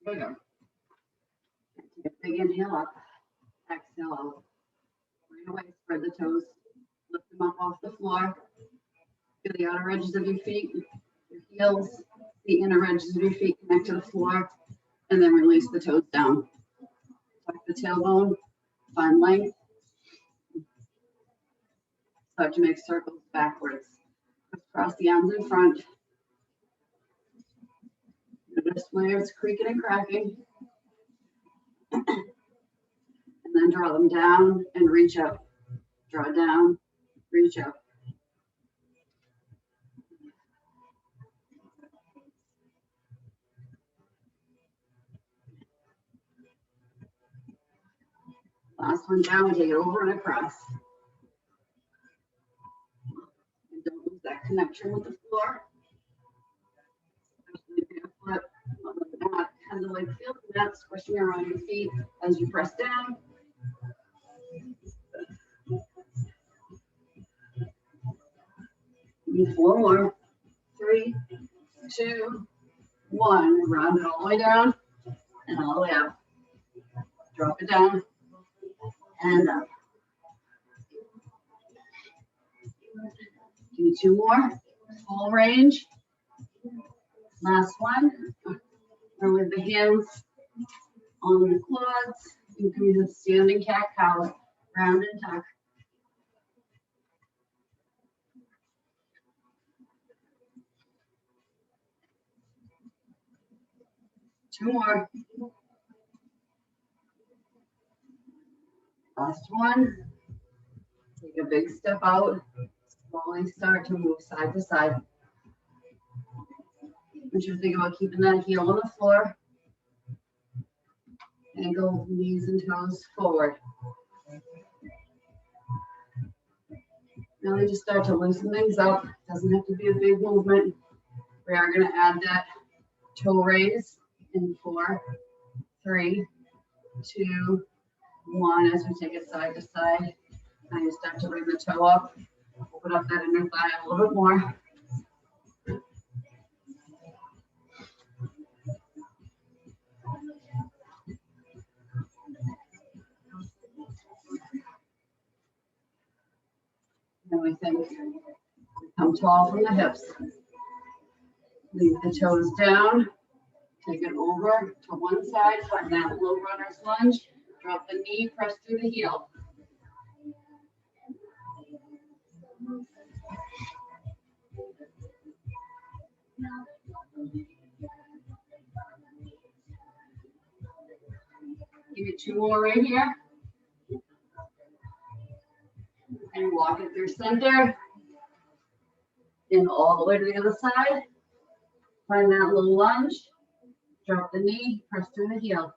Bigger. Take a big inhale up. Exhale out. Right away, spread the toes. Lift them up off the floor. Feel the outer edges of your feet, your heels, the inner edges of your feet connect to the floor, and then release the toes down. Tuck the tailbone, find length. Start to make circles backwards. Cross the arms in front. Notice where it's creaking and cracking. And then draw them down and reach up. Draw down, reach up. Last one down, we take it over and across. And don't lose that connection with the floor. Especially barefoot on the mat. Kind of like feel the mat squishing around your feet as you press down. Need 4 more. 3, 2, 1. Round it all the way down and all the way up. Drop it down and up. Give me 2 more. Full range. Last one. And with the hands on the quads, you can use a standing cat cow. Round and tuck. Two more. Last one. Take a big step out. Slowly start to move side to side. I want you to think about keeping that heel on the floor. Ankle, knees, and toes forward. Now we just start to loosen things up. Doesn't have to be a big movement. We are going to add that toe raise in 4, 3, 2, 1 as we take it side to side. Now you start to bring the toe up. Open up that inner thigh a little bit more. And we think, come tall from the hips. Leave the toes down. Take it over to one side. Find that low runner's lunge. Drop the knee, press through the heel. Give it 2 more right here. And walk it through center. And all the way to the other side. Find that little lunge. Drop the knee, press through the heel.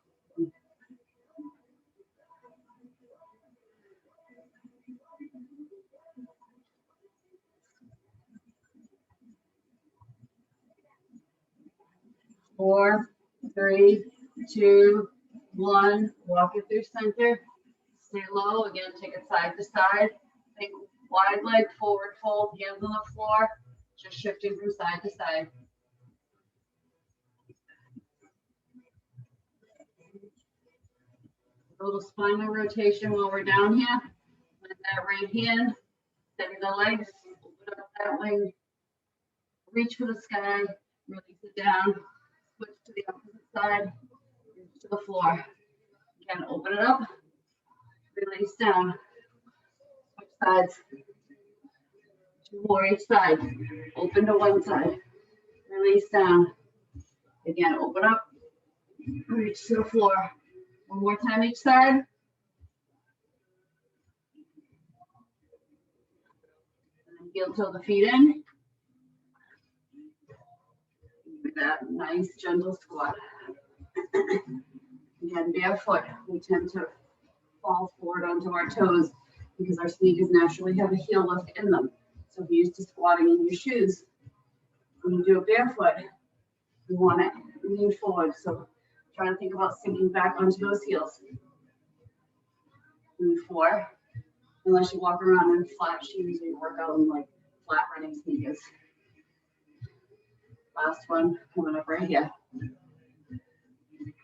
Four, 3, 2, 1. Walk it through center. Stay low. Again, take it side to side. Think wide leg, forward fold, hands on the floor. Just shifting from side to side. A little spinal rotation while we're down here. With that right hand, steady the legs, open up that leg, reach for the sky, release it down, switch to the opposite side, reach to the floor. Again, open it up, release down, switch sides. 2 more each side. Open to one side, release down. Again, open up, reach to the floor. 1 more time each side. Heel toe the feet in. With that nice gentle squat. Again, barefoot. We tend to fall forward onto our toes because our sneakers naturally have a heel lift in them. So if you're used to squatting in your shoes, when you do it barefoot, you want to lean forward. So try to think about sinking back onto those heels. 4. Unless you walk around in flat shoes or you work out in like flat running sneakers. Last one coming up right here.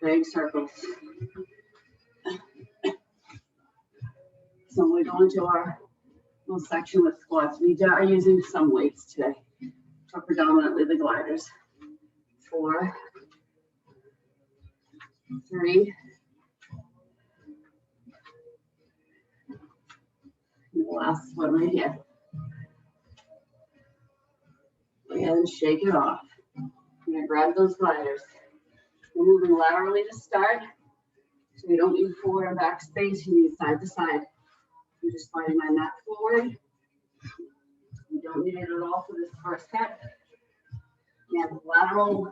Big circles. So we go into our little section with squats. We are using some weights today, but predominantly the gliders. 4, 3, and the last one right here. And shake it off. I'm gonna grab those gliders. We're moving laterally to start, so we don't need forward and back space. You need side to side. I'm just sliding my mat forward. We don't need it at all for this first set. And lateral,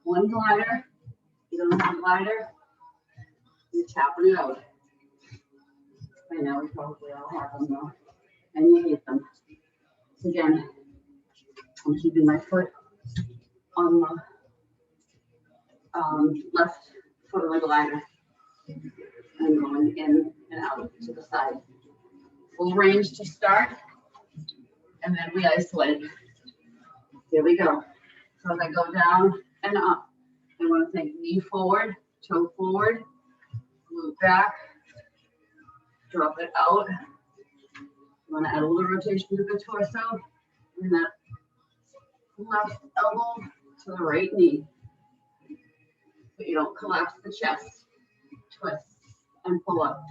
one glider. You don't have a glider, you're tapping it out. I know we probably all have them though, and you hate them. So again, I'm keeping my foot on the left foot of the glider and going in and out to the side. Full range to start, and then we isolate. Here we go. So as I go down and up, I want to take knee forward, toe forward, move back, drop it out. You want to add a little rotation to the torso, and that left elbow to the right knee. But you don't collapse the chest. Twist and pull up.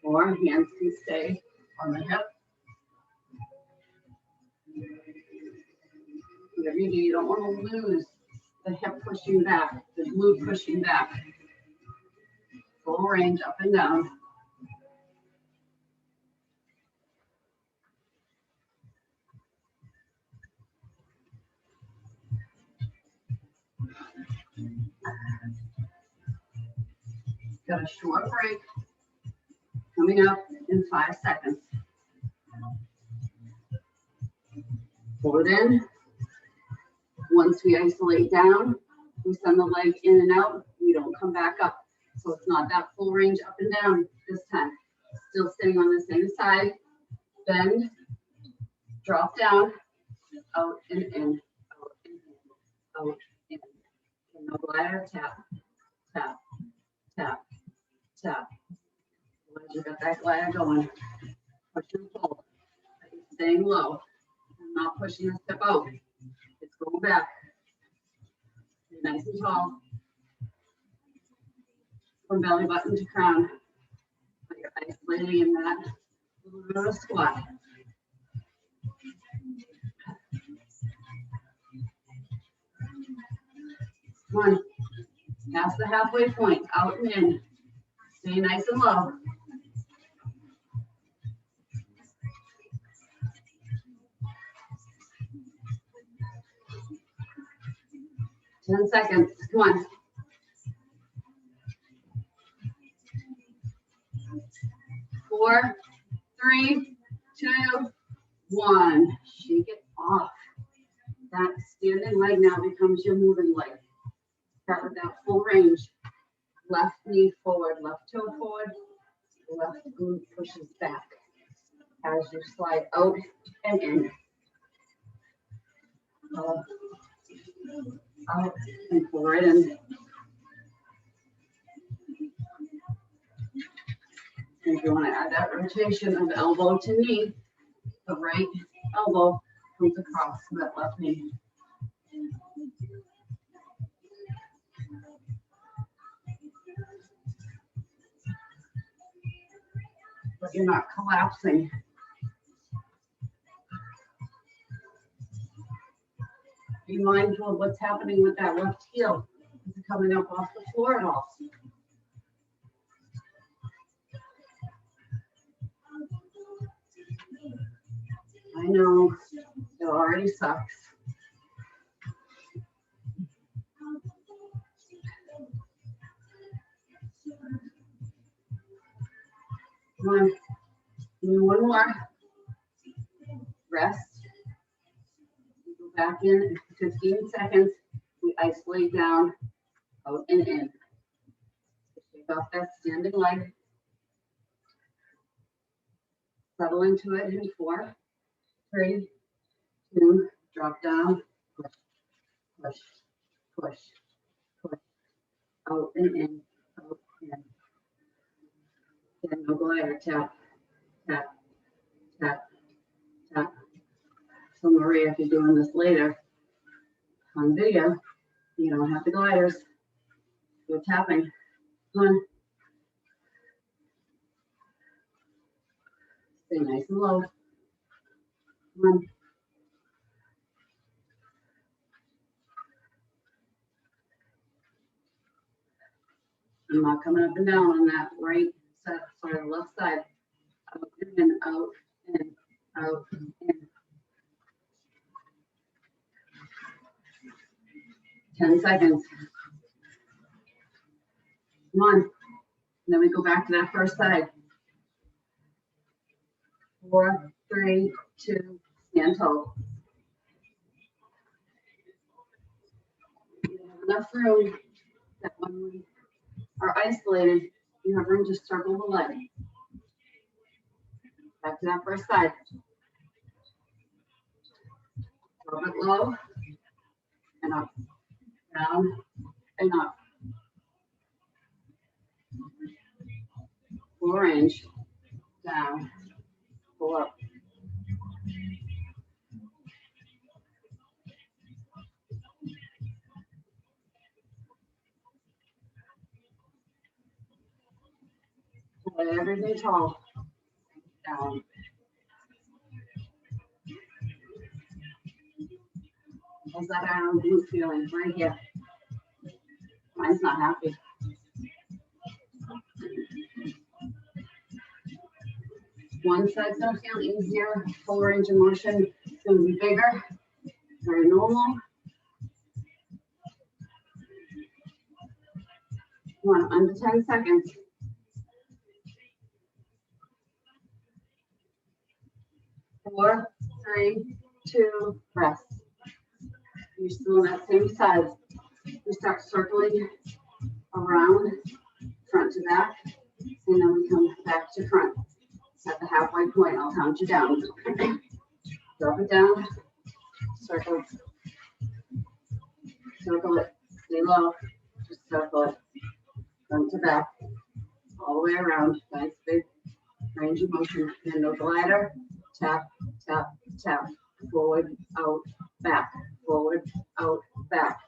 Or hands can stay on the hip. Whatever you do, you don't want to lose the hip pushing back, the glute pushing back. Full range up and down. Got a short break coming up in 5 seconds. Pull it in. Once we isolate down, we send the leg in and out. We don't come back up. So it's not that full range up and down this time. Still sitting on the same side. Bend, drop down, out and in, out and in, out and in. No glider, tap, tap, tap, tap. Once you got that glider going, push and pull. Staying low. I'm not pushing the step out. It's going back. Nice and tall. From belly button to crown. But you're isolating in that little bit of a squat. Come on. Past the halfway point. Out and in. Stay nice and low. Ten seconds. Come on. 4, 3, 2, 1. Shake it off. That standing leg now becomes your moving leg. Start with that full range. Left knee forward, left toe forward, left glute pushes back as you slide out and in. Out and pull right in. And if you want to add that rotation of elbow to knee, the right elbow comes across that left knee. But you're not collapsing. Be mindful of what's happening with that left heel. Is it coming up off the floor at all? I know, it already sucks. Come on, give me one more. Rest. Go back in 15 seconds. We isolate down, out and in. Shake off that standing leg. Settle into it in 4, 3, 2, drop down, push, push, push, out and in, out and in. Then no glider, tap, tap, tap, tap. So Maria, if you're doing this later on video, you don't have the gliders. You're tapping. Come on. Stay nice and low. Come on. I'm not coming up and down on that right side, sorry, left side. Out and in, out and out and in. 10 seconds. Come on. And then we go back to that first side. 4, 3, 2, stand tall. You have enough room that when we are isolated, you have room to circle the leg. Back to that first side. Drop it low and up, down and up. Full range, down, pull up. Lay everything tall, down. How's that iron glute feeling right here? Mine's not happy. One side's gonna feel easier, full range of motion is gonna be bigger, very normal. Come on, under 10 seconds. 4, 3, 2, rest. You're still on that same side. We start circling around, front to back, and then we come back to front. At the halfway point, I'll count you down. Drop it down, circle, circle it, stay low, just circle it, front to back, all the way around. Nice big range of motion. And no glider, tap, tap, tap, forward, out, back, forward, out, back.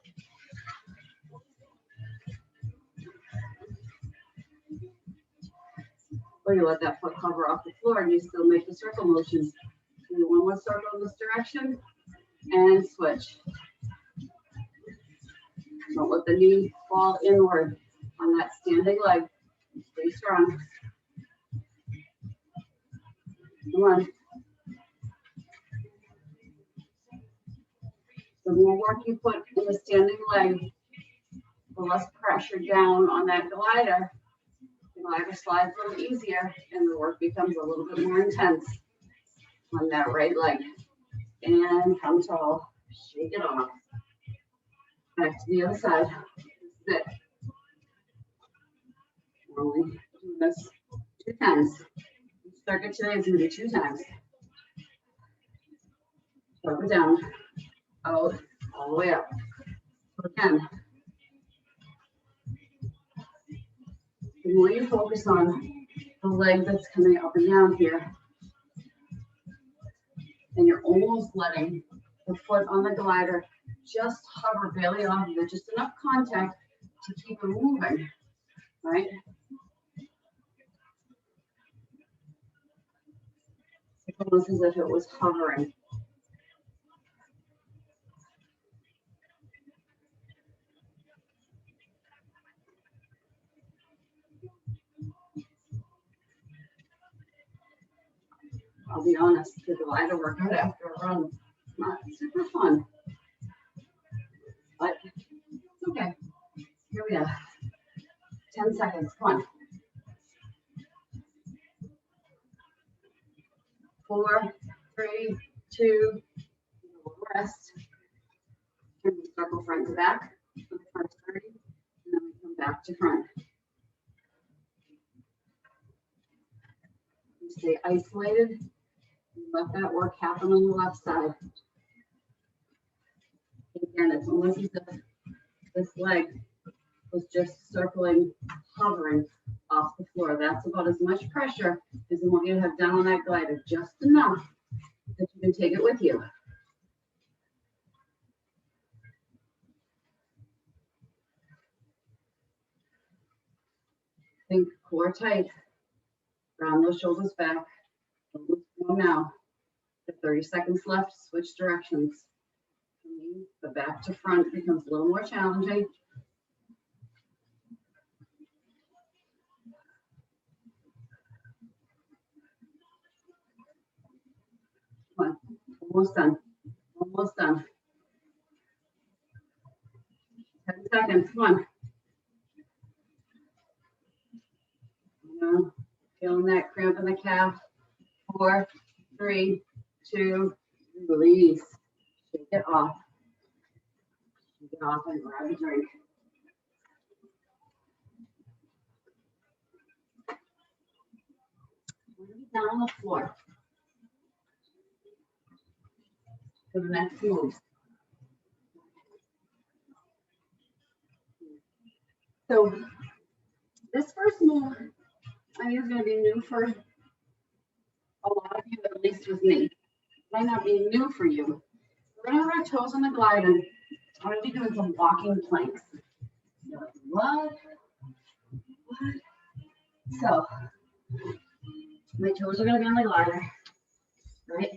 Or you let that foot cover off the floor and you still make the circle motions. Do one more circle in this direction and switch. Don't let the knee fall inward on that standing leg. Stay strong. Come on. The more work you put in the standing leg, the less pressure down on that glider. The glider slides a little easier and the work becomes a little bit more intense on that right leg. And come tall, shake it off. Back to the other side. This is it. We're only doing this 2 times. Each circuit today is going to be 2 times. Drop it down, out, all the way up. So again, the more you focus on the leg that's coming up and down here, and you're almost letting the foot on the glider just hover barely off of it, just enough contact to keep it moving, right? It's almost as if it was hovering. I'll be honest, the glider workout after a run is not super fun, but it's okay. Here we are. 10 seconds, come on. 4, 3, 2, rest. And we circle front to back for the first 30, and then we come back to front. You stay isolated. Let that work happen on the left side. Again, it's almost as if this leg was just circling, hovering off the floor. That's about as much pressure as I want you to have down on that glider, just enough that you can take it with you. Think core tight, round those shoulders back. Now, 30 seconds left, switch directions. The back to front becomes a little more challenging. Come on, almost done, almost done. 10 seconds, come on. Feeling that cramp in the calf. 4, 3, 2, release. Shake it off. Shake it off and grab a drink. Down on the floor for the next move. So this first move, I think is going to be new for a lot of you, at least with me. It might not be new for you. We're going to have our toes on the glider. I'm going to be doing some walking planks. You're like, what? What? So my toes are going to be on the glider, right?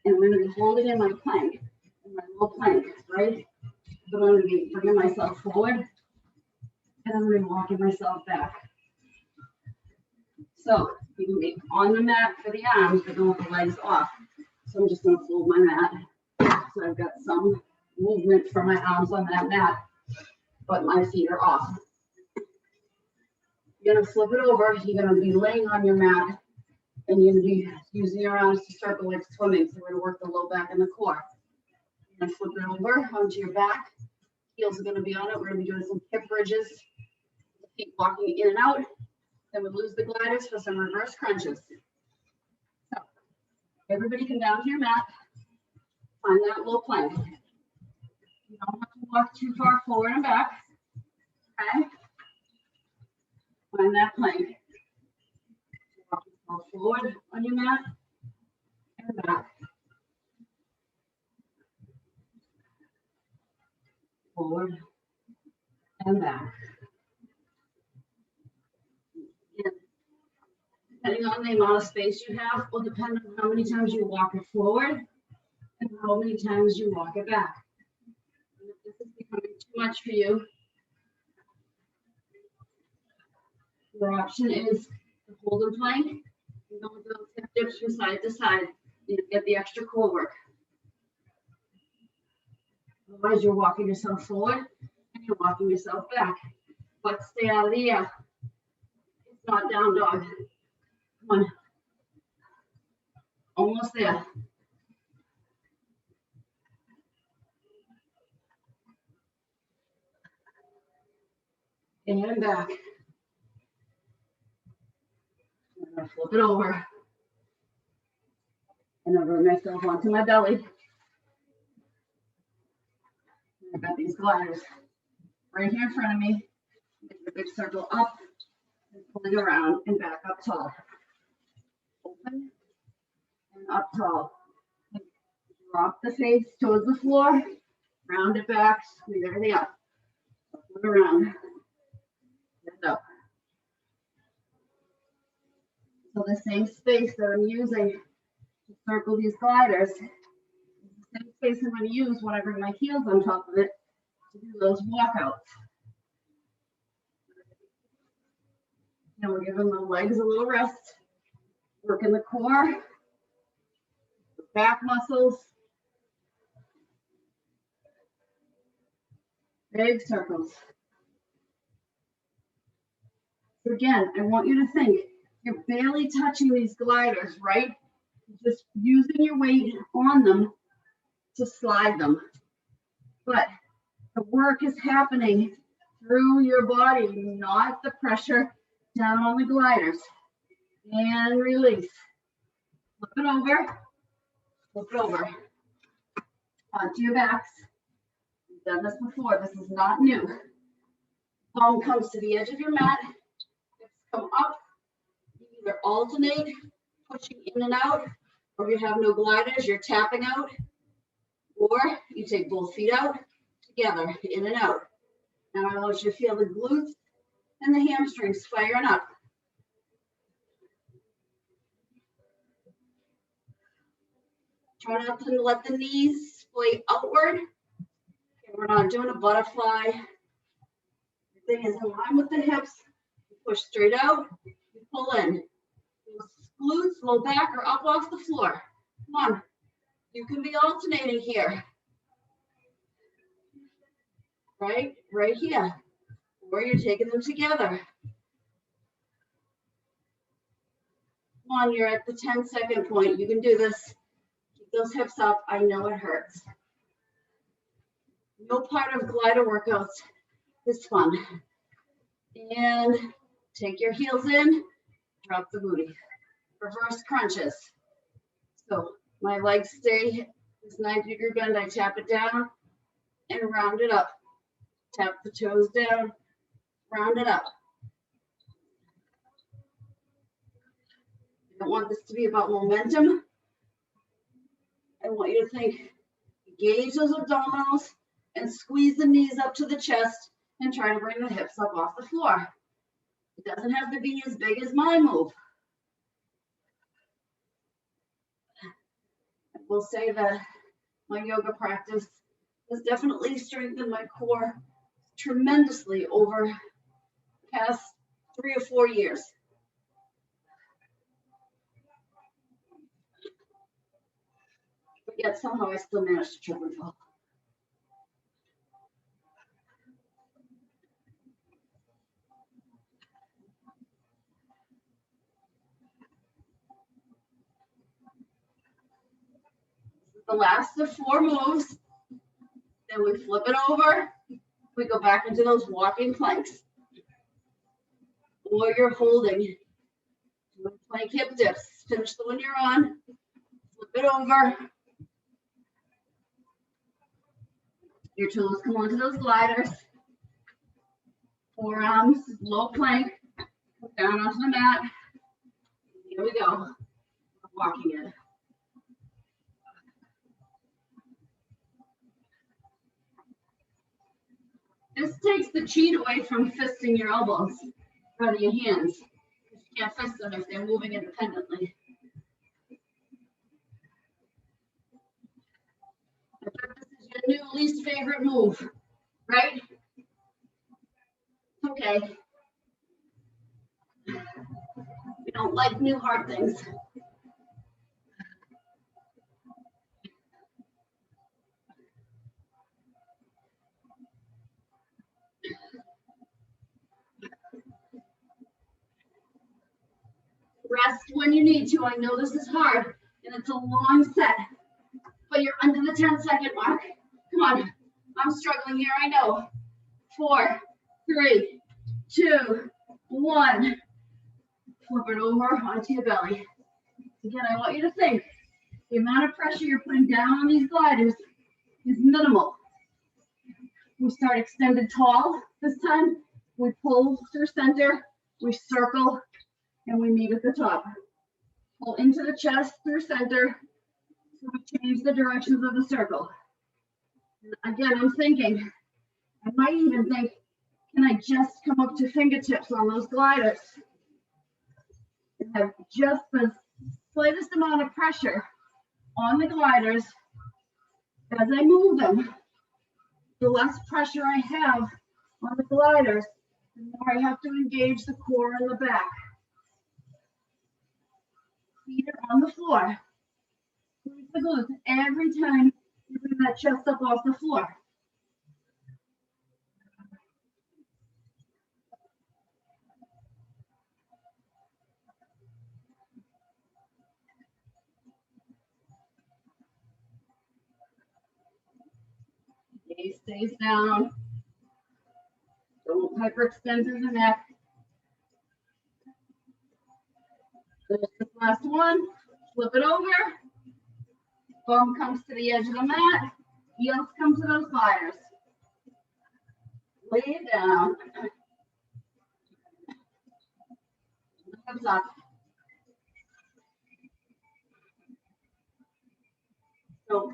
And I'm going to be holding in my plank, in my little plank, right? But I'm going to be bringing myself forward, and I'm going to be walking myself back. So you can be on the mat for the arms, but don't want the legs off. So I'm just going to fold my mat. So I've got some movement for my arms on that mat, but my feet are off. You're going to flip it over. You're going to be laying on your mat, and you're going to be using your arms to circle like swimming. So we're going to work the low back and the core. You're going to flip it over onto your back. Heels are going to be on it. We're going to be doing some hip bridges. Feet walking in and out. Then we lose the gliders for some reverse crunches. So everybody come down to your mat. Find that low plank. You don't have to walk too far forward and back. Okay? Find that plank. Walk forward on your mat and back. Forward and back. And depending on the amount of space you have will depend on how many times you walk it forward and how many times you walk it back. And if this is becoming too much for you, your option is to hold and plank and go with those hip dips from side to side. You get the extra core work. Otherwise, you're walking yourself forward and you're walking yourself back. But stay out of the air. It's not down dog. Come on. Almost there. And back. I'm going to flip it over. And I'll bring myself onto my belly. I've got these gliders right here in front of me. Make a big circle up and pulling around and back up tall. Open and up tall. Drop the face towards the floor. Round it back. Squeeze everything up. Flip it around. Lift up. So the same space that I'm using to circle these gliders, the same space I'm going to use when I bring my heels on top of it to do those walkouts. Now we're giving the legs a little rest, working the core, the back muscles, big circles. So again, I want you to think, you're barely touching these gliders, right? Just using your weight on them to slide them. But the work is happening through your body, not the pressure down on the gliders. And release. Flip it over. Flip it over. Onto your backs. You've done this before. This is not new. Bum comes to the edge of your mat. Hips come up. You either alternate, pushing in and out, or if you have no gliders, you're tapping out, or you take both feet out together, in and out. Now I want you to feel the glutes and the hamstrings firing up. Try not to let the knees splay outward. Okay, we're not doing a butterfly. Everything is in line with the hips. You push straight out, you pull in. Glutes, low back, or up off the floor. Come on. You can be alternating here. Right here. Or you're taking them together. Come on, you're at the 10-second point. You can do this. Keep those hips up. I know it hurts. No part of glider workouts is fun. And take your heels in, drop the booty. Reverse crunches. So my legs stay this 90-degree bend. I tap it down and round it up. Tap the toes down, round it up. I don't want this to be about momentum. I want you to think, engage those abdominals and squeeze the knees up to the chest and try to bring the hips up off the floor. It doesn't have to be as big as my move. I will say that my yoga practice has definitely strengthened my core tremendously over the past 3 or 4 years. But yet somehow I still managed to trip and fall. The last of 4 moves, then we flip it over, we go back into those walking planks. Or you're holding, plank hip dips, finish the one you're on, flip it over. Your toes come onto those gliders. Forearms, low plank, down onto the mat. Here we go, walking it. This takes the cheat away from fisting your elbows out of your hands. You can't fist them if they're moving independently. I bet this is your new least favorite move, right? Okay. We don't like new hard things. Rest when you need to. I know this is hard and it's a long set, but you're under the 10-second mark. Come on. I'm struggling here, I know. 4, 3, 2, 1. Flip it over onto your belly. Again, I want you to think the amount of pressure you're putting down on these gliders is minimal. We start extended tall this time. We pull through center, we circle, and we meet at the top. Pull into the chest through center, so we change the directions of the circle. And again, I'm thinking, I might even think, can I just come up to fingertips on those gliders? And have just the slightest amount of pressure on the gliders as I move them. The less pressure I have on the gliders, the more I have to engage the core and the back. Feet are on the floor. Squeeze the glutes every time you bring that chest up off the floor. Gaze stays down. Don't hyperextend through the neck. There's this last one. Flip it over. Bum comes to the edge of the mat. Heels come to those gliders. Lay it down. Hips up. So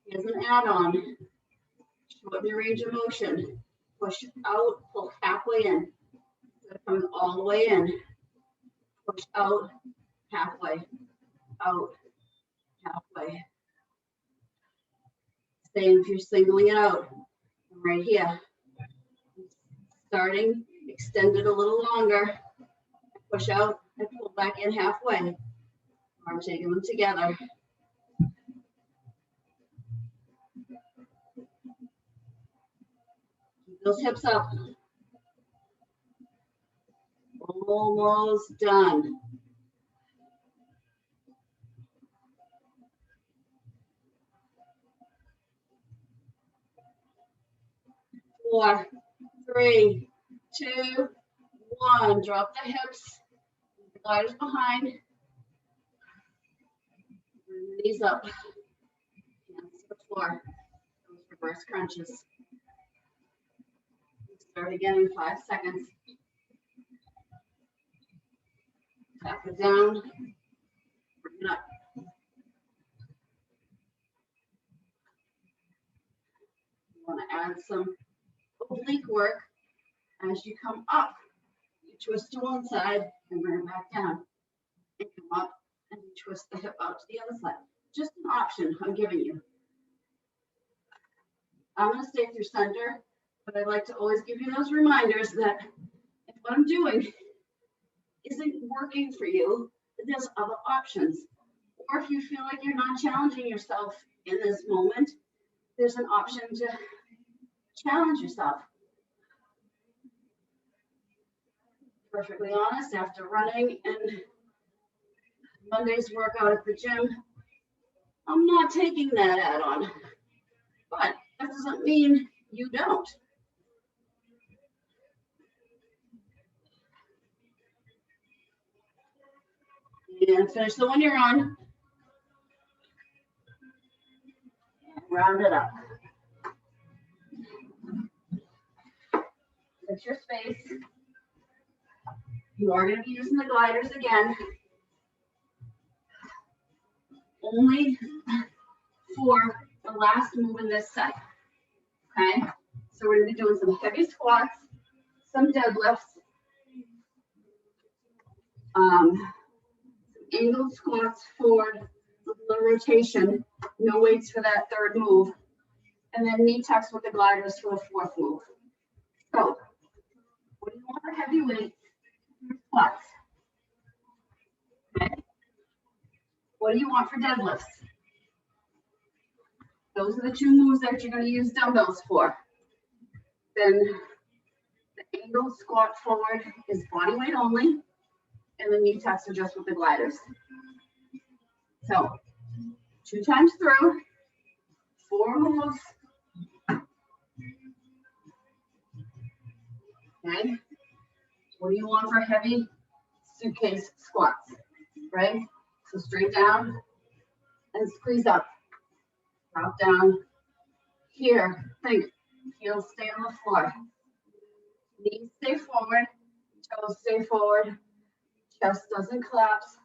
here's an add-on. Shorten your range of motion. Push out, pull halfway in. Coming all the way in. Push out, halfway, out, halfway. Same if you're singling it out. Right here. Starting, extend it a little longer. Push out and pull back in halfway. Or taking them together. Keep those hips up. Almost done. Four, three, two, one. Drop the hips. Gliders behind. Knees up. Hands to the floor. Those reverse crunches. Start again in 5 seconds. Tap it down. Bring it up. You want to add some oblique work as you come up. You twist to one side and bring it back down. And come up and you twist the hip out to the other side. Just an option I'm giving you. I'm going to stay through center, but I'd like to always give you those reminders that if what I'm doing isn't working for you, there's other options. Or if you feel like you're not challenging yourself in this moment, there's an option to challenge yourself. Perfectly honest, after running and Monday's workout at the gym, I'm not taking that add-on. But that doesn't mean you don't. And finish the one you're on. Round it up. Fix your space. You are going to be using the gliders again. Only for the last move in this set. Okay? So we're going to be doing some heavy squats, some deadlifts, angled squats forward, with a little rotation, no weights for that third move, and then knee tucks with the gliders for the fourth move. So, what do you want for heavy weight? Squats. Okay. What do you want for deadlifts? Those are the two moves that you're going to use dumbbells for. Then the angled squat forward is body weight only, and the knee tucks are just with the gliders. So 2 times through, 4 moves. Okay. What do you want for heavy suitcase squats? Right? So straight down and squeeze up. Drop down. Here, think. Heels stay on the floor. Knees stay forward. Toes stay forward. Chest doesn't collapse.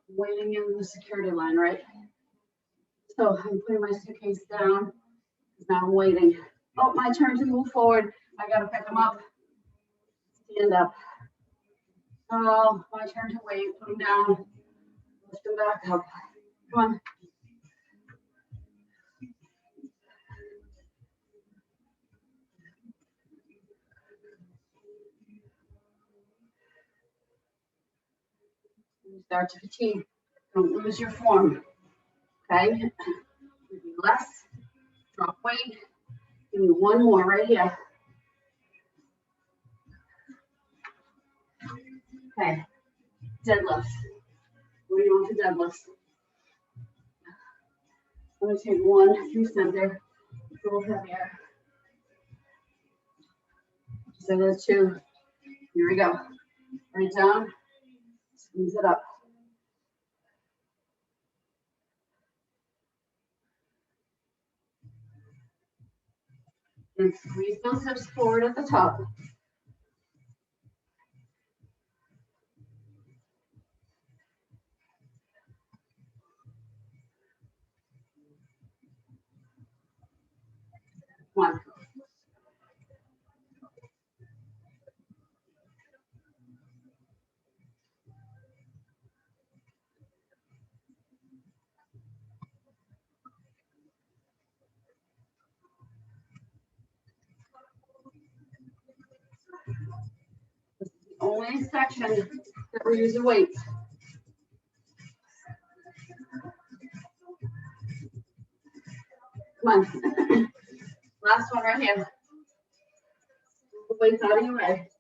Waiting in the security line, right? So I'm putting my suitcase down. Now I'm waiting. Oh, my turn to move forward. I gotta pick them up. Stand up. Oh, my turn to wait. Put them down. Lift them back up. Come on. You start to fatigue. Don't lose your form. Okay? Less. Drop weight. Give me one more right here. Okay. Deadlifts. What do you want for deadlifts? I'm going to take one through center. It's a little heavier. So there's 2. Here we go. Right down. Squeeze it up. And squeeze those hips forward at the top. One. This is the only section that we're using weights. Come on. Last one right here. Move the weights out of your way.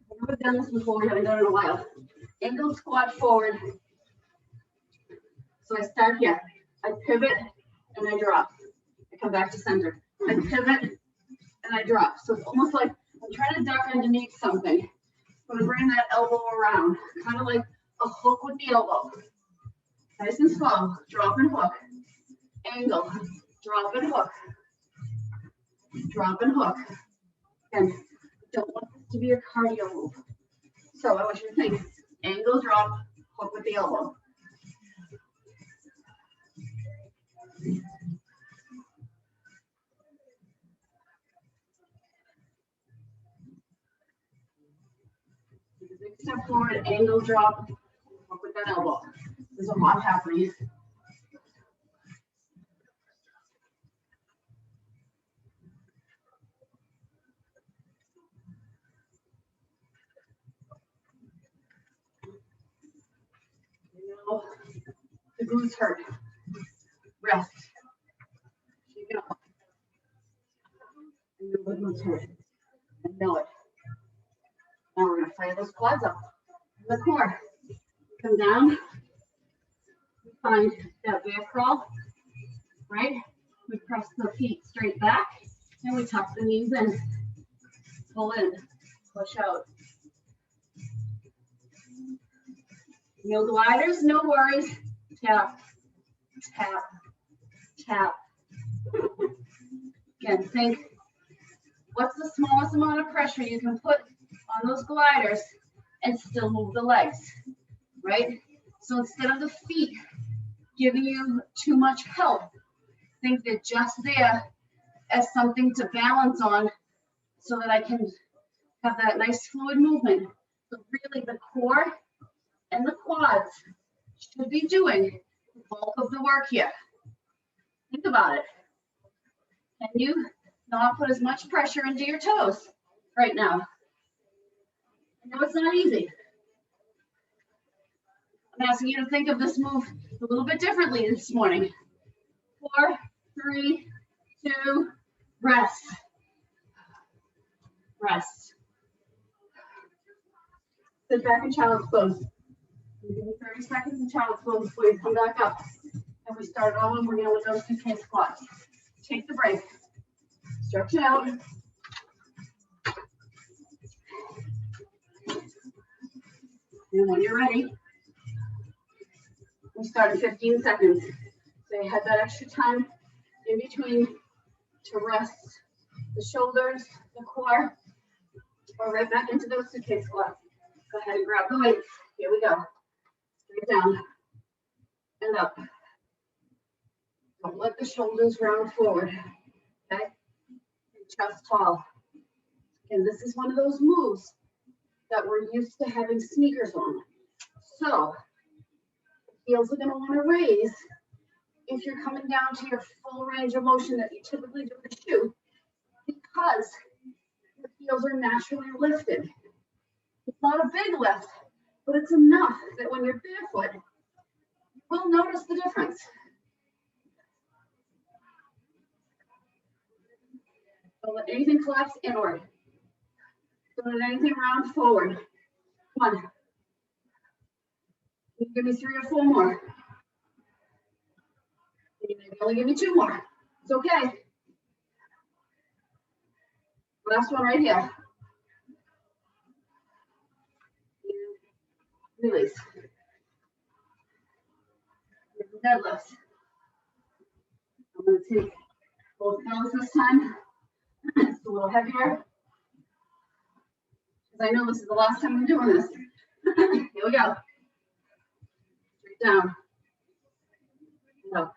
We've never done this before. We haven't done it in a while. Angle squat forward. So I start here. I pivot and I drop. I come back to center. I pivot and I drop. So it's almost like I'm trying to duck underneath something. But I'm bringing that elbow around, kind of like a hook with the elbow. Nice and slow. Drop and hook. Angle. Drop and hook. Drop and hook. And don't want this to be a cardio move. So I want you to think angle, drop, hook with the elbow. Big step forward, angle, drop, hook with that elbow. There's a lot happening. The glutes hurt. Rest. Shake it off. And the glutes hurt. I know it. Now we're going to fire those quads up. The core. Come down. Find that bear crawl. Right? We press the feet straight back. And we tuck the knees in. Pull in. Push out. No gliders, no worries. Tap, tap, tap. Again, think, what's the smallest amount of pressure you can put on those gliders and still move the legs, right? So instead of the feet giving you too much help, think they're just there as something to balance on so that I can have that nice fluid movement. So really the core and the quads should be doing the bulk of the work here. Think about it. Can you not put as much pressure into your toes right now? I know it's not easy. I'm asking you to think of this move a little bit differently this morning. 4, 3, 2, rest. Rest. Sit back in child's pose. Give me 30 seconds in child's pose before you come back up. And we start all over again with those 2K squats. Take the break. Stretch it out. And when you're ready, we start in 15 seconds. So you have that extra time in between to rest the shoulders, the core, or right back into those 2K squats. Go ahead and grab the weights. Here we go. Straight down and up. Don't let the shoulders round forward. Okay? Chest tall. And this is one of those moves that we're used to having sneakers on. So heels are going to want to raise if you're coming down to your full range of motion that you typically do with a shoe, because the heels are naturally lifted. It's not a big lift, but it's enough that when you're barefoot, you will notice the difference. Don't let anything collapse inward. Don't let anything round forward. Come on. Can you give me 3 or 4 more? You maybe only give me 2 more. It's okay. Last one right here. Release. Deadlifts. I'm going to take both hands this time. It's a little heavier, because I know this is the last time I'm doing this. Here we go. Straight down. And up.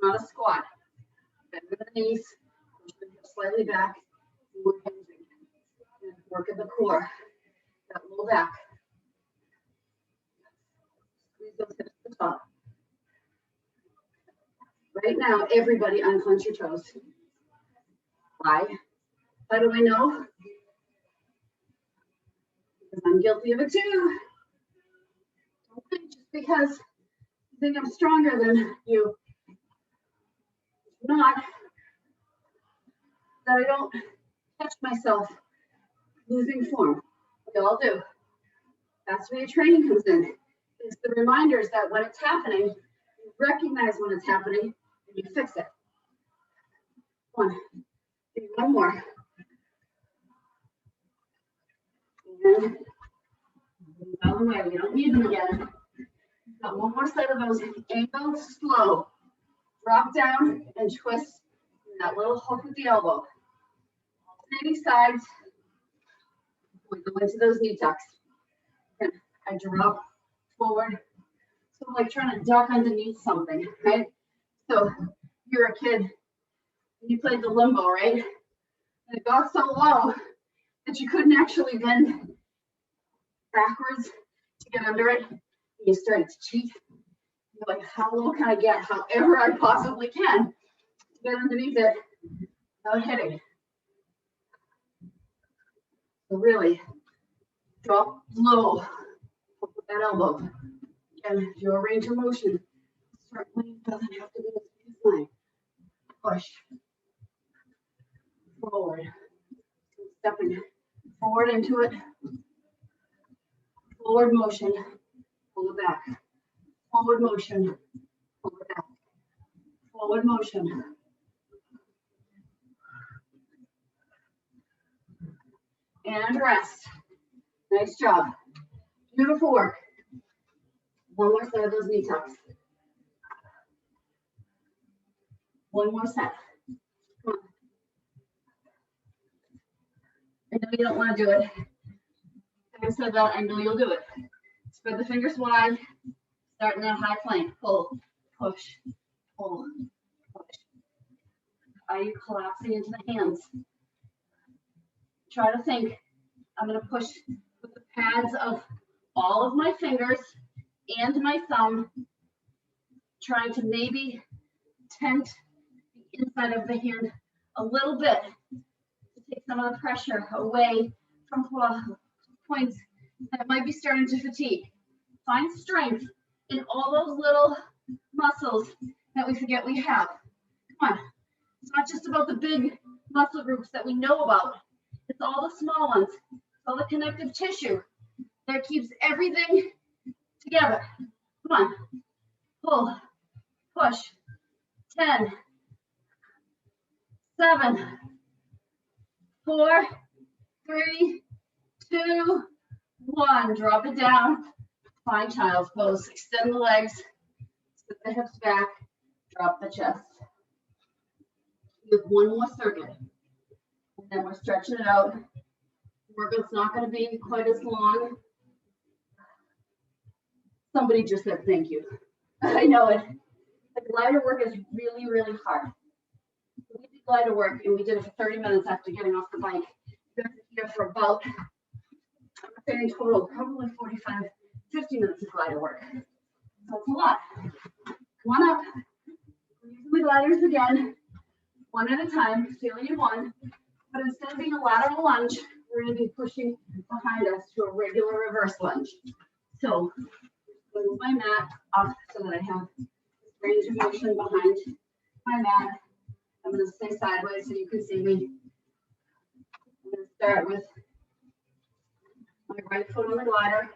not a squat. Bend the knees, push the hips slightly back. We're hinging. And work at the core, that low back. Squeeze those hips to the top. Right now, everybody unclench your toes. Why? How do I know? Because I'm guilty of it too. Don't think just because you think I'm stronger than you. Not that I don't catch myself losing form. We all do. That's where your training comes in. It's the reminders that when it's happening, you recognize when it's happening and you fix it. One more. And out of the way, we don't need them again. Got one more set of those ankle slow. Drop down and twist that little hook at the elbow. Alternating sides. We go into those knee tucks. And I drop forward. So I'm like trying to duck underneath something, right? So you're a kid, you played the limbo, right? And it got so low that you couldn't actually bend backwards to get under it. And you started to cheat. You're like, how low can I get? However I possibly can to get underneath it without hitting. So really, drop low with that elbow. Again, your range of motion certainly doesn't have to be as big as mine. Push forward, stepping forward into it. Forward motion, pull it back. Forward motion, pull it back. Forward motion. And rest. Nice job. Beautiful work. One more set of those knee tucks. One more set. Come on. I know you don't want to do it. Having said that, I know you'll do it. Spread the fingers wide. Start in that high plank. Pull, push, pull, push. Are you collapsing into the hands? Try to think, I'm going to push with the pads of all of my fingers and my thumb, trying to maybe tent the inside of the hand a little bit to take some of the pressure away from points that might be starting to fatigue. Find strength in all those little muscles that we forget we have. Come on. It's not just about the big muscle groups that we know about. It's all the small ones. It's all the connective tissue that keeps everything together. Come on. Pull. Push. 10. 7. 4. 3. 2. 1. Drop it down. Find child's pose. Extend the legs. Sit the hips back. Drop the chest. We have one more circuit. And then we're stretching it out. Workout's not going to be quite as long. Somebody just said thank you. I know it. The glider work is really, really hard. We did glider work and we did it for 30 minutes after getting off the bike. You're here for about, I'm saying in total, probably 45, 50 minutes of glider work. So it's a lot. Come on up. We're using the gliders again, one at a time, feeling you one. But instead of being a lateral lunge, we're going to be pushing behind us to a regular reverse lunge. So move my mat up so that I have range of motion behind my mat. I'm going to stay sideways so you can see me. I'm going to start with my right foot on the glider.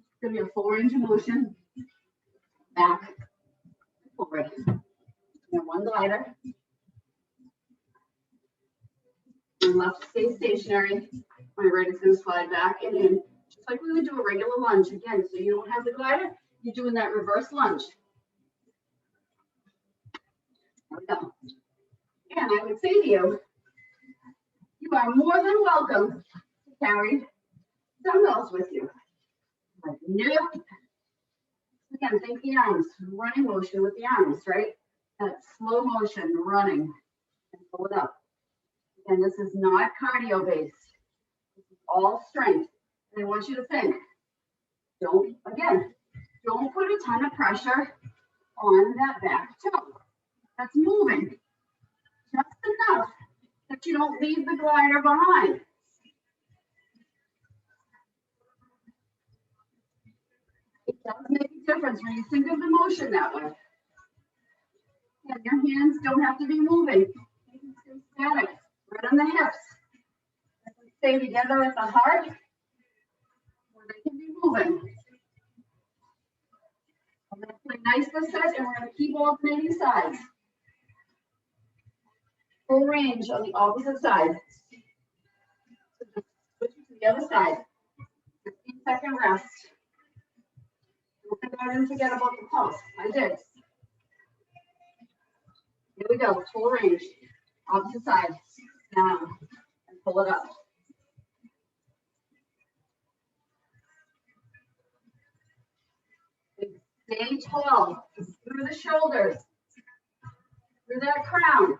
It's going to be a full range of motion. Back, forward. And one glider. My left stays stationary. My right is going to slide back and in, just like we would do a regular lunge. Again, so you don't have the glider, you're doing that reverse lunge. There we go. And I would say to you, you are more than welcome to carry dumbbells with you. Like, nope. Again, think the arms, running motion with the arms, right? That slow motion, running, and pull it up. And this is not cardio based. This is all strength. And I want you to think, don't put a ton of pressure on that back toe. That's moving. Just enough that you don't leave the glider behind. It does make a difference when you think of the motion that way. And your hands don't have to be moving. They can stay static, right on the hips. They can stay together at the heart, or they can be moving. I'm going to play nice this set, and we're going to keep alternating sides. Full range on the opposite side. So just switch to the other side. 15-second rest. I didn't forget about the pulse. I did. Here we go. Full range. Opposite side. Down. And pull it up. Stay tall. Through the shoulders. Through that crown.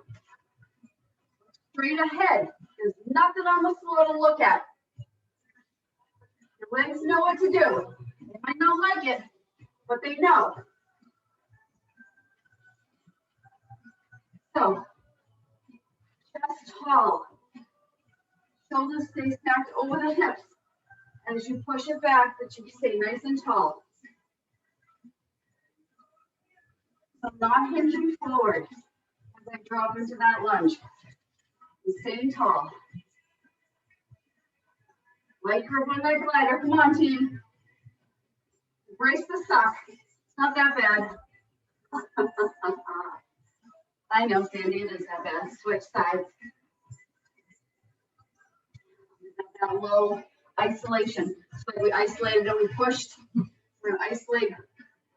Straight ahead. There's nothing on the floor to look at. Your legs know what to do. They might not like it, but they know. So, chest tall. Shoulders stay stacked over the hips. And as you push it back, that you stay nice and tall. So not hinging forward as I drop into that lunge. And staying tall. Light grip on that glider. Come on, team. Brace the suck. It's not that bad. I know, Sandy, it is that bad. Switch sides. That low isolation. So we isolated and we pushed. We're going to isolate,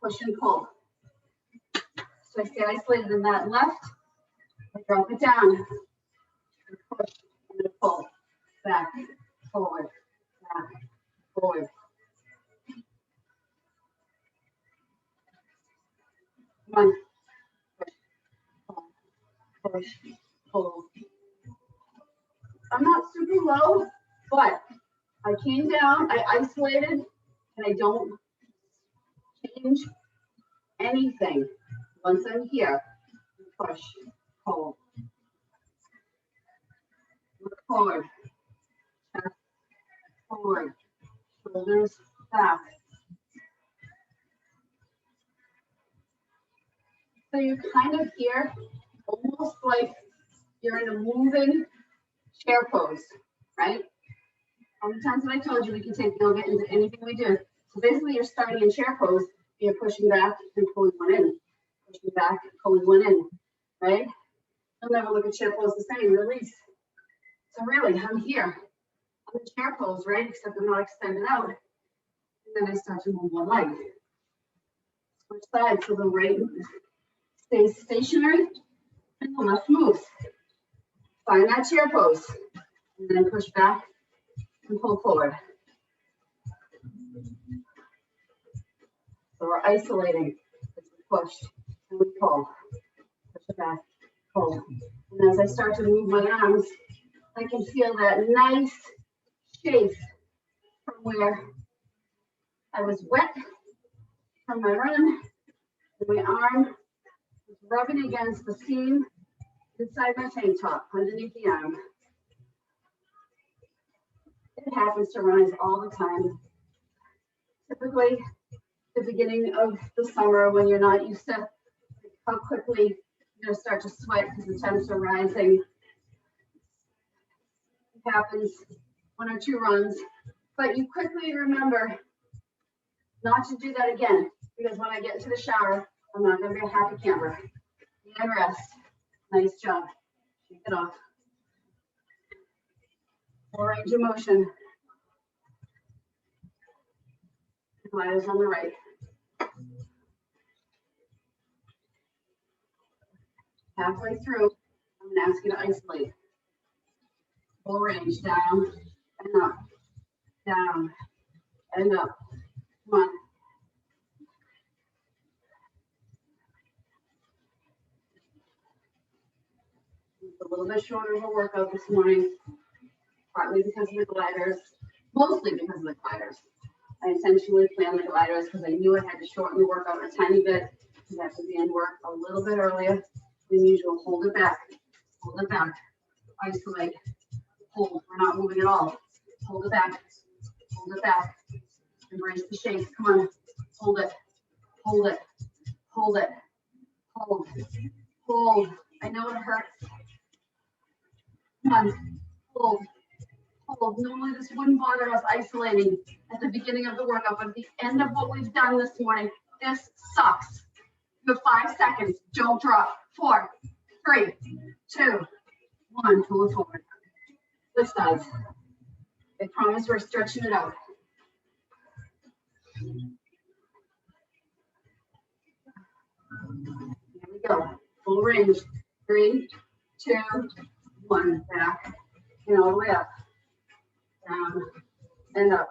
push, and pull. So I stay isolated in that left. I drop it down. And push and pull. Back, forward, back, forward. Come on. Push, pull. I'm not super low, but I came down, I isolated, and I don't change anything. Once I'm here, push, pull. Look forward, chest forward, shoulders back. So you're kind of here, almost like you're in a moving chair pose, right? How many times have I told you we can take yoga into anything we do? So basically you're starting in chair pose, you're pushing back and pulling one in. Pushing back and pulling one in, right? You'll never look at chair pose the same, release. So really, I'm here. I'm in chair pose, right? Except I'm not extended out. And then I start to move one leg. Switch sides so the right stays stationary and the left moves. Find that chair pose. And then push back and pull forward. So we're isolating. Push and we pull. Push it back, pull. And as I start to move my arms, I can feel that nice shape from where I was wet from my run. And my arm was rubbing against the seam inside my tank top, underneath the arm. It happens to runners all the time. Typically, the beginning of the summer when you're not used to how quickly you're going to start to sweat because the temps are rising. It happens 1 or 2 runs, but you quickly remember not to do that again because when I get into the shower, I'm not going to be a happy camper. And rest. Nice job. Shake it off. Full range of motion. Gliders on the right. Halfway through, I'm going to ask you to isolate. Full range, down and up, down and up. Come on. It's a little bit shorter of a workout this morning, partly because of the gliders, mostly because of the gliders. I intentionally planned the gliders because I knew I had to shorten the workout a tiny bit because I have to be in work a little bit earlier than usual. Hold it back, isolate, hold. We're not moving at all. Hold it back, embrace the shake. Come on, hold it, hold it, hold it, hold, hold. I know it hurts. Come on, hold. Hold. Normally this wouldn't bother us isolating at the beginning of the workout, but at the end of what we've done this morning, this sucks. You have 5 seconds. Don't drop. 4, 3, 2, 1. Pull it forward. Switch sides. I promise we're stretching it out. Here we go. Full range. 3, 2, 1. Back and all the way up. Down and up.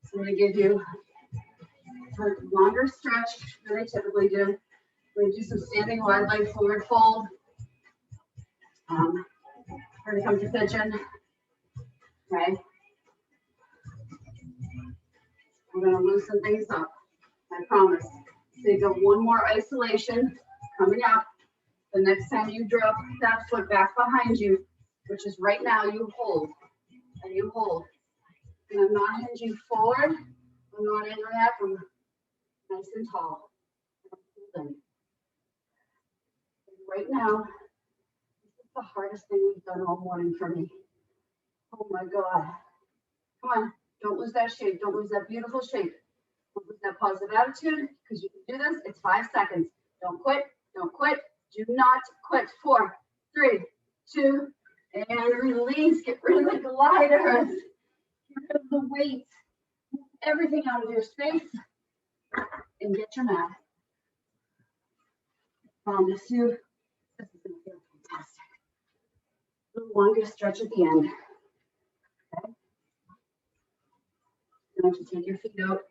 So I'm going to give you a longer stretch than I typically do. We're going to do some standing wide leg forward fold. We're going to come to pigeon. Okay. We're going to loosen things up. I promise. So you got one more isolation coming up. The next time you drop that foot back behind you, which is right now, you hold. And you hold. And I'm not hinging forward. I'm not in or up. I'm nice and tall. Right now, this is the hardest thing we've done all morning for me. Oh my God. Come on. Don't lose that shape. Don't lose that beautiful shape. Don't lose that positive attitude because you can do this. It's 5 seconds. Don't quit. Don't quit. Do not quit. 4, 3, 2, and release. Get rid of the gliders. Get rid of the weight. Move everything out of your space and get your mat. Promise you, this is going to feel fantastic. A little longer stretch at the end. Okay. You want to take your feet out.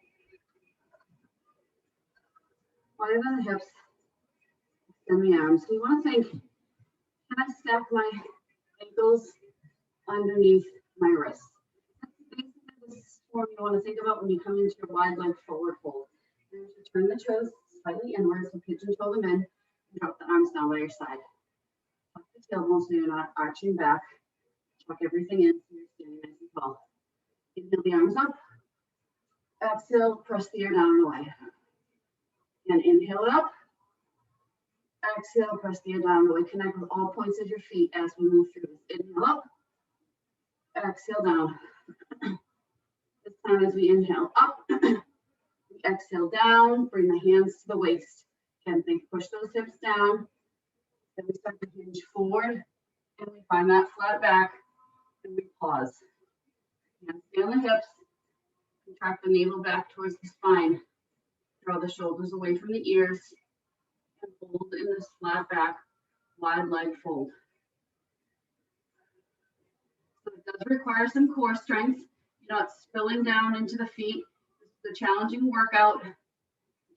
Wider than the hips. Extend the arms. So you want to think, can I stack my ankles underneath my wrists? That's basically the form you want to think about when you come into your wide leg forward fold. You're going to turn the toes slightly inwards, so pigeon toe them in, and drop the arms down by your side. Tuck the tailbone so you're not arching back. Tuck everything in so you're standing nice and tall. Inhale the arms up. Exhale, press the air down and away. And inhale it up. Exhale, press the air down and away. Connect with all points of your feet as we move through this. Inhale up. Exhale down. This time as we inhale up. We exhale down. Bring the hands to the waist. Again, push those hips down. Then we start to hinge forward. And we find that flat back. And we pause. Hands stay on the hips. Contract the navel back towards the spine. Draw the shoulders away from the ears. And hold in this flat back, wide leg fold. So it does require some core strength. You're not spilling down into the feet. This is a challenging workout.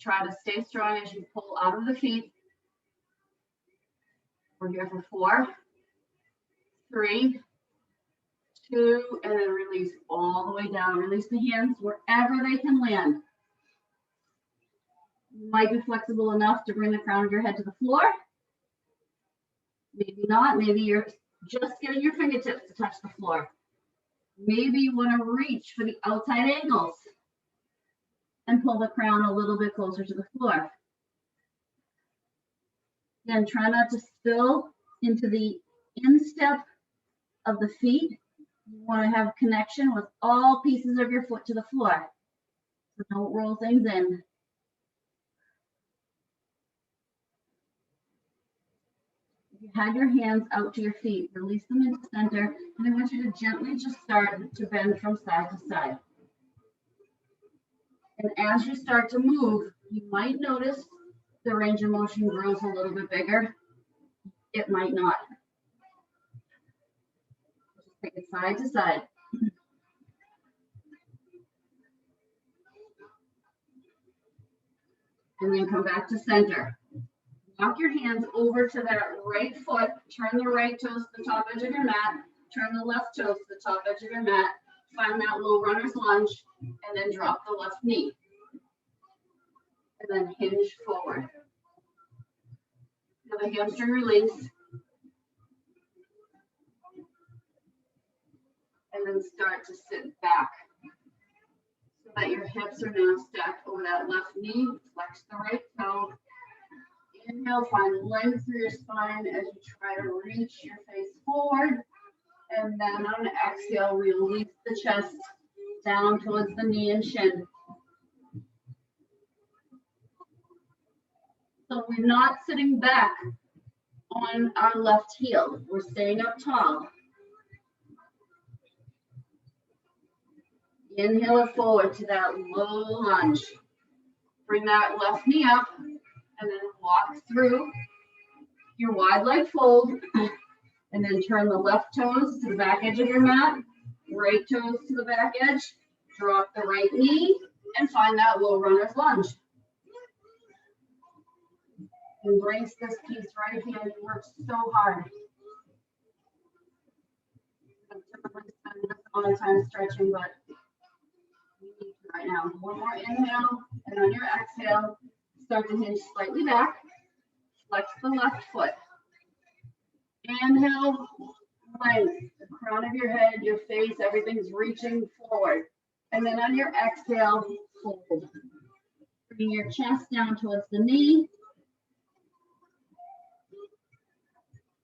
Try to stay strong as you pull out of the feet. We're here for 4, 3, 2, and then release all the way down. Release the hands wherever they can land. You might be flexible enough to bring the crown of your head to the floor. Maybe not. Maybe you're just getting your fingertips to touch the floor. Maybe you want to reach for the outside ankles and pull the crown a little bit closer to the floor. Again, try not to spill into the instep of the feet. You want to have connection with all pieces of your foot to the floor. So don't roll things in. You had your hands out to your feet, release them into center, and I want you to gently just start to bend from side to side. And as you start to move, you might notice the range of motion grows a little bit bigger. It might not. Just take it side to side. And then come back to center. Walk your hands over to that right foot. Turn the right toes to the top edge of your mat. Turn the left toes to the top edge of your mat. Find that low runner's lunge, and then drop the left knee. And then hinge forward. Feel the hamstring release. And then start to sit back so that your hips are now stacked over that left knee. Flex the right toe. Inhale, find length through your spine as you try to reach your face forward. And then on exhale, release the chest down towards the knee and shin. So we're not sitting back on our left heel. We're staying up tall. Inhale it forward to that low lunge. Bring that left knee up and then walk through your wide leg fold. And then turn the left toes to the back edge of your mat, right toes to the back edge, drop the right knee, and find that low runner's lunge. Embrace this piece right here. You work so hard. I typically spend this amount of time stretching, but we need to right now. One more inhale, and on your exhale, start to hinge slightly back. Flex the left foot. Inhale, length, the crown of your head, your face, everything's reaching forward. And then on your exhale, fold. Bring your chest down towards the knee.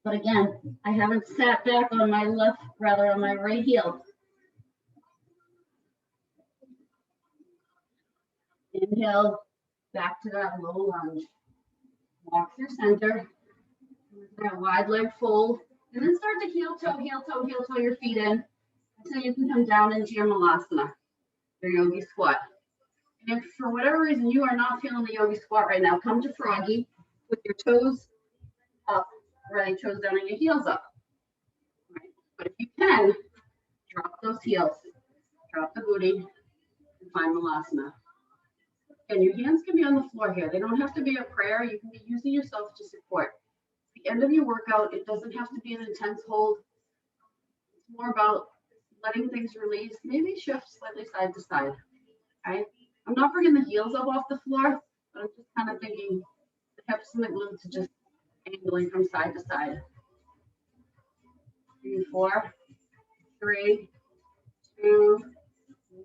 But again, I haven't sat back on my on my right heel. Inhale, back to that low lunge. Walk through center. That wide leg fold, and then start to heel toe your feet in until you can come down into your malasana, your yogi squat. And if for whatever reason you are not feeling the yogi squat right now, come to froggy with your toes up, right, toes down and your heels up. Right. But if you can, drop those heels, drop the booty, and find malasana. And your hands can be on the floor here. They don't have to be a prayer. You can be using yourself to support. The end of your workout, it doesn't have to be an intense hold. It's more about letting things release, maybe shift slightly side to side. Okay? I'm not bringing the heels up off the floor, but I'm just kind of thinking the hips and the glutes are just angling from side to side. 3, 4, 3, 2,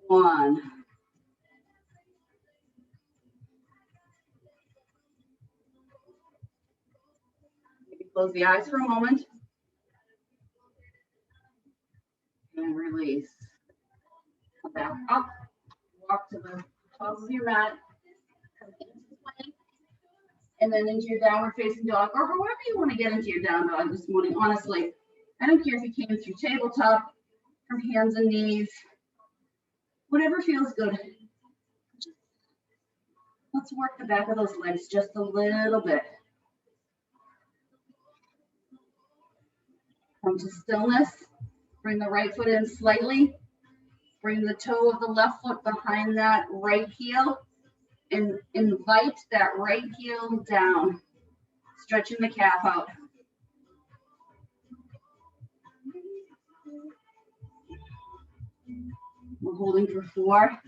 1. Close the eyes for a moment and release. Come back up, walk to the tops of your mat, come into the plank, and then into your downward facing dog, or however you want to get into your down dog this morning. Honestly, I don't care if you came through tabletop, from hands and knees, whatever feels good. Let's work the back of those legs just a little bit. Come to stillness. Bring the right foot in slightly. Bring the toe of the left foot behind that right heel and invite that right heel down, stretching the calf out. We're holding for 4,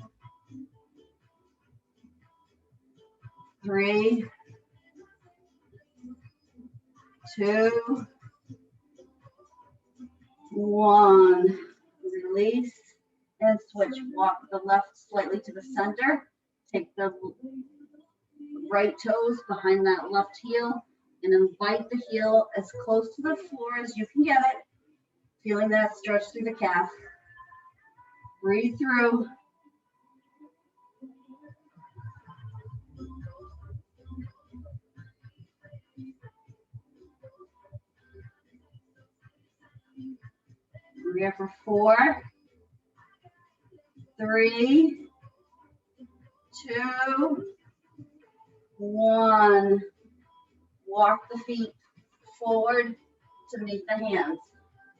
3, 2, 1. Release and switch. Walk the left slightly to the center. Take the right toes behind that left heel and invite the heel as close to the floor as you can get it. Feeling that stretch through the calf. Breathe through. We're here for 4, 3, 2, 1. Walk the feet forward to meet the hands.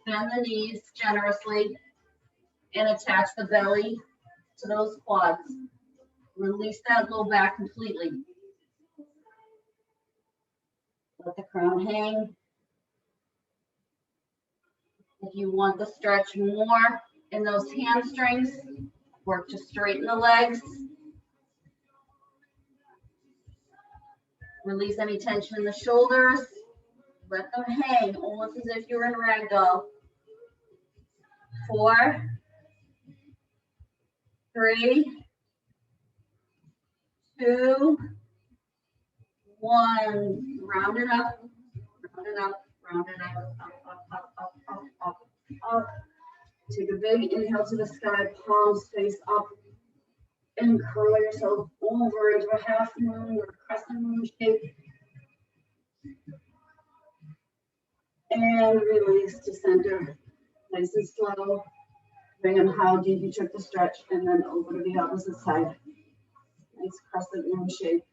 Bend the knees generously and attach the belly to those quads. Release that low back completely. Let the crown hang. If you want to stretch more in those hamstrings, work to straighten the legs. Release any tension in the shoulders. Let them hang, almost as if you're in ragdoll. 4, 3, 2, 1. Round it up, round it up, round it up, up. Take a big inhale to the sky, palms face up, and curl yourself over into a half moon or crescent moon shape. And release to center, nice and slow. Bring on how deep you took the stretch, and then over to the opposite side. Nice crescent moon shape.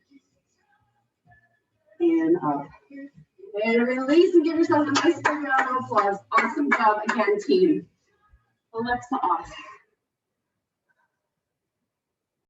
And up. And release and give yourself a nice big round of applause. Awesome job again, team. Alexa off.